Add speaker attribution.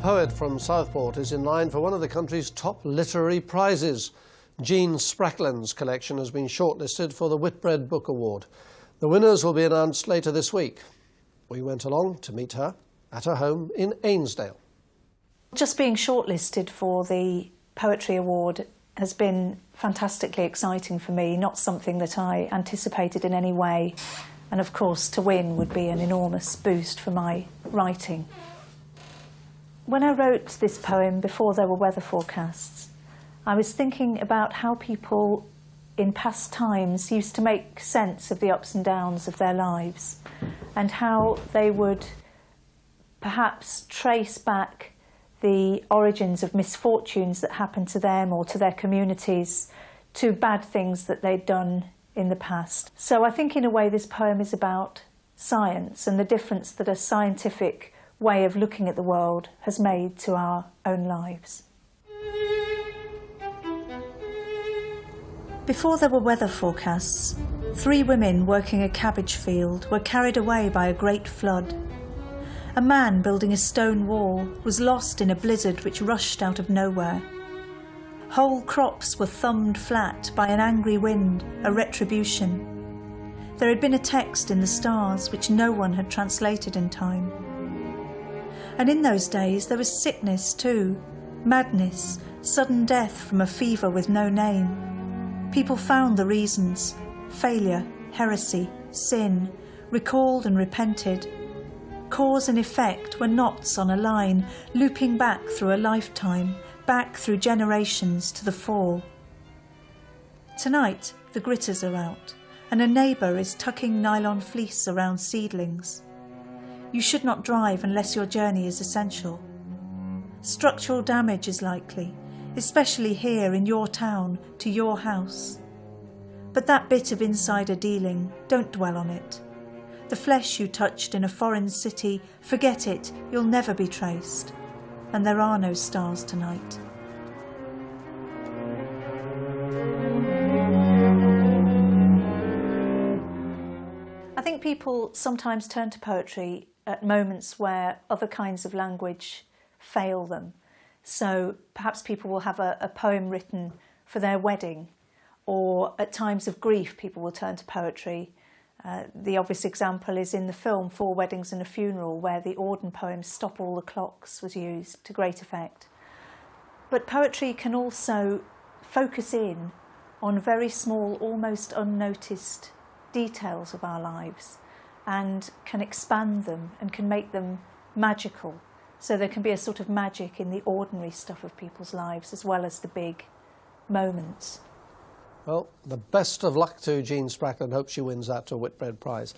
Speaker 1: poet from Southport is in line for one of the country's top literary prizes. Jean Sprackland's collection has been shortlisted for the Whitbread Book Award. The winners will be announced later this week. We went along to meet her at her home in Ainsdale.
Speaker 2: Just being shortlisted for the Poetry Award has been fantastically exciting for me, not something that I anticipated in any way. And of course, to win would be an enormous boost for my writing. When I wrote this poem before there were weather forecasts, I was thinking about how people in past times used to make sense of the ups and downs of their lives, and how they would perhaps trace back the origins of misfortunes that happened to them or to their communities to bad things that they'd done in the past. So I think in a way this poem is about science and the difference that a scientific way of looking at the world has made to our own lives. Before there were weather forecasts, 3 women working a cabbage field were carried away by a great flood. A man building a stone wall was lost in a blizzard which rushed out of nowhere. Whole crops were thumbed flat by an angry wind, a retribution. There had been a text in the stars which no one had translated in time. And in those days there was sickness too, madness, sudden death from a fever with no name. People found the reasons: failure, heresy, sin, recalled and repented. Cause and effect were knots on a line, looping back through a lifetime, back through generations to the fall. Tonight, the gritters are out, and a neighbour is tucking nylon fleece around seedlings. You should not drive unless your journey is essential. Structural damage is likely, especially here in your town, to your house. But that bit of insider dealing, don't dwell on it. The flesh you touched in a foreign city, forget it, you'll never be traced. And there are no stars tonight. I think people sometimes turn to poetry at moments where other kinds of language fail them. So perhaps people will have a poem written for their wedding, or at times of grief people will turn to poetry. The obvious example is in the film 4 Weddings and a Funeral, where the Auden poem Stop All the Clocks was used to great effect. But poetry can also focus in on very small, almost unnoticed details of our lives, and can expand them and can make them magical. So there can be a sort of magic in the ordinary stuff of people's lives as well as the big moments.
Speaker 1: Well, the best of luck to Jean Sprackland. Hope she wins that Whitbread Prize.